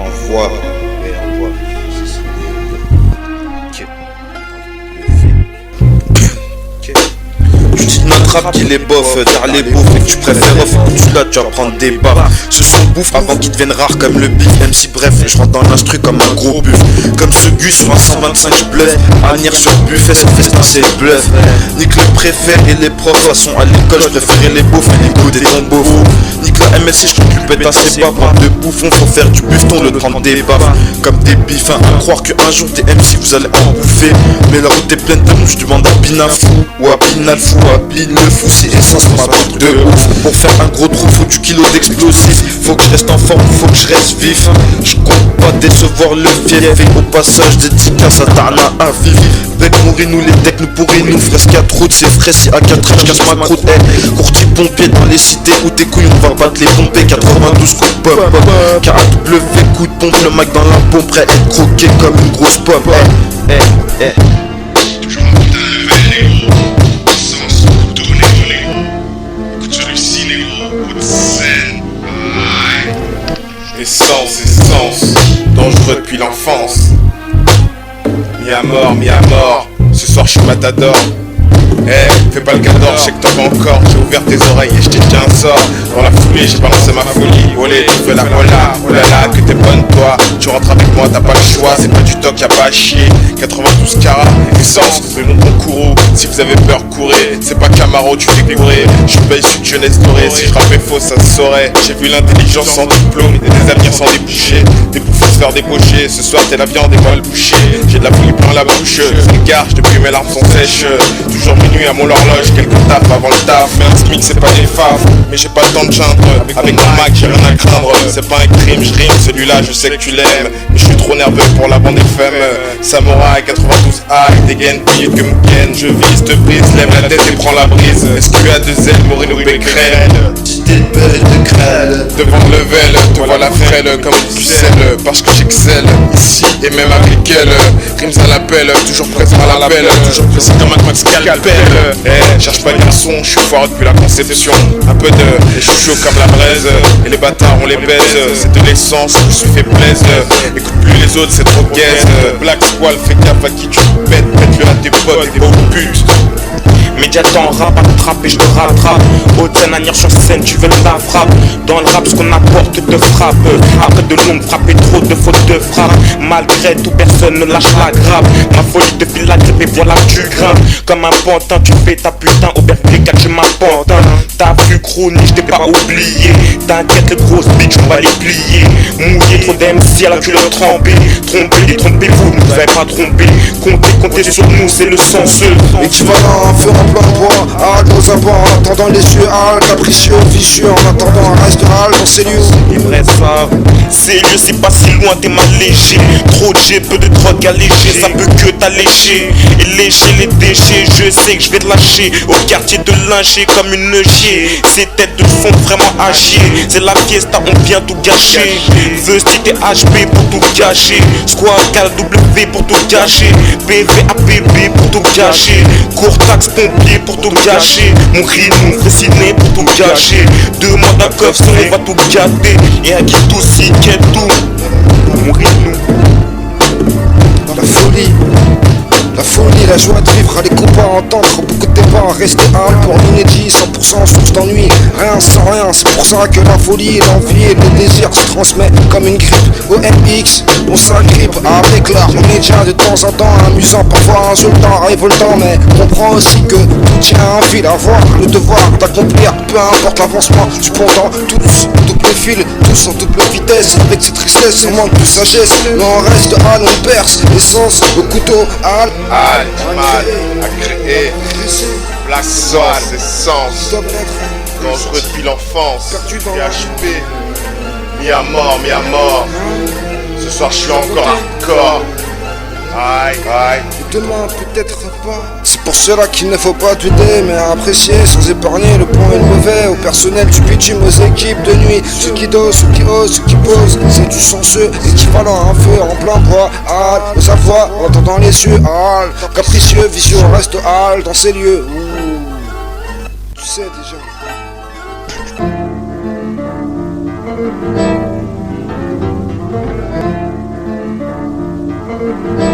Envoie. Et envoie. Ok. Ok. Tu dis notre rap qu'il est bof, t'as les beaufs et que tu préfères off, tu là tu vas prendre des baffes. Ce son bouffe avant qu'il devienne rare comme le beef. Même si bref, je rentre dans l'instru comme un gros buff. Comme ce gus sur un 125 je bluffe. Avenir sur buffet, c'est festin, c'est bluff. Nique le préfet et les profs, de toute façon à l'école je préférais les beaufs et les go des ton beauf. Nique la MSC, je compte lui pète assez bas. Bande de bouffons, faut faire du buffeton, le temps des baffes. Comme des bifs, à croire qu'un jour des MC vous allez en bouffer. Mais la route est pleine de mou, je demande à Binafou ou à Binalfou, à Bin le fou, c'est essence ma truc de ouf. Pour faire un gros trou, faut du kilo d'explosif. Faut que je reste en forme, faut que je reste vif. Je compte pas décevoir le fief. Et au passage, dédicace à Tarna à vif. Bec mourir nous les decks, nous pourrir nous. Fresque à trop de c'est frais, si à 4 je casse ma croûte. Courtier pompier dans les cités où tes couilles, on va pas te les pomper. 92 coups de pop, KW, coup de pompe, le mec dans la pompe, prêt à être croqué comme une grosse pomme. Toujours un putain de level, négro. Sens, couteau, négro. Coup de celui-ci, négro. Coup de scène. Essence, dangereux depuis l'enfance. Mis à mort, ce soir je suis matador. Fais pas le cador, je sais que t'en vas encore. J'ai ouvert tes oreilles et je t'ai dit un sort. Dans la foulée, j'ai balancé ma folie. Olé, tu fais la cola, oh là là, que t'es bonne toi. Tu rentres avec moi, t'as pas le choix. C'est pas du toc, y'a pas à chier. 92 carats, essence, fais mon concours. Si vous avez peur, courez. C'est pas Camaro, tu fais courir. Je suis pas issu de jeunesse dorée. Si je rappais faux, ça se saurait. J'ai vu l'intelligence sans diplôme et des avenirs sans déboucher. Des bouffons se faire débaucher. Ce soir, t'es la viande et moi le boucher. J'ai de la folie plein la bouche. Regarde, depuis mes larmes sont sèches. Toujours minuit à mon horloge, quelques tapes avant le taf. Mais un SMIC c'est pas des faves, mais j'ai pas le temps de geindre. Avec mon Mac j'ai rien à craindre. C'est pas un crime, je rime, celui-là je sais que tu l'aimes. Mais je suis trop nerveux pour la bande FM. Samouraï 92 A, dégaine plus vite que Mken. Je vise, te brise, lève la tête et prends la brise. SQA2L, Moreno Becquerel. Cité de beurre et de crêle. Devant le level, te voilà frêle comme une pucelle. Parce que j'excelle, ici et même avec elle. Rimes à l'appel, toujours présent à l'appel. Toujours précis comme un coin de scalpel. Cherche pas de garçon, je suis fort depuis la conception. Un peu de, je suis chaud comme la braise. Et les bâtards on les baise. C'est de l'essence, je me suis fait plaise. Écoute plus les autres, c'est trop gaze. Black Squall, fais gaffe à qui tu pètes. Pète-le à tes potes et des beaux putes. Média dans rap, attrape et je te rattrape. Haute scène, Anir sur scène, tu veux de la frappe. Dans le rap, ce qu'on apporte te frappe. Après de longues frappes et trop de fautes de frappe. Malgré tout, personne ne lâche la grappe. Ma folie te file la grippe et voilà que tu grimpes. Comme un pantin, tu fais ta putain au berkeley, car tu m'apportes. T'as vu chronique, je t'ai pas oublié. T'inquiète, les grosses bitches, on va les plier. Mouillé, trop d'MC à la culotte trempée. Trompez-vous, ne vous avez pas trompé. Comptez sur nous, c'est le sens. Équivalent, un feu en plein bois, nos abords en attendant les yeux, capricieux, vicieux, en attendant un reste dans ces lieux. Les vrais savent, c'est lieu, c'est pas si loin, t'es mal léger. Trop de G, peu de drogue allégée, ça peut que t'alléger. Et lécher les déchets, je sais que je vais te lâcher. Au quartier de linger comme une G. Ces têtes de son vraiment âgées. C'est la fiesta, on vient tout gâcher. Veux citer HB pour tout gâcher. Squad KW pour tout gâcher. BVAPB pour tout gâcher. Court taxe pompier pour tout gâcher. Mon rinou fait ciné pour tout gâcher. 2 mois d'un coffre, on va tout gâter. Et à qui tout si qu'est tout. Mon rinou. La folie, la joie de vivre, à les copains à entendre, beaucoup de débats, rester humble pour l'inédit, 100% source d'ennui, rien sans rien, c'est pour ça que la folie, l'envie et le désir se transmet comme une grippe. Au MX, on s'agrippe avec l'art, on est déjà de temps en temps amusant, parfois insultant, révoltant, mais comprend aussi que tout tient à un fil, avoir le devoir d'accomplir, peu importe l'avancement, cependant tous, double fil, tous en double vitesse, avec cette tristesse, on manque de sagesse, mais on reste hal, on perce, l'essence, au couteau, hal. Mal à créer. Black Squall, essence. Dangereux depuis l'enfance. PHP. Mis à mort. Ce soir je suis encore hardcore. Aïe. Demain peut-être pas. C'est pour cela qu'il ne faut pas douter, mais apprécier sans épargner le bon et le mauvais. Au personnel du bitume, aux équipes de nuit, ceux qui dosent, ceux qui osent, ceux qui posent. C'est du senseux, équivalent à un feu en plein bois. Hal, aux avoirs, en entendant les yeux. Hal, capricieux, vicieux, reste hal dans ces lieux. Ouh. Tu sais déjà. Tchau.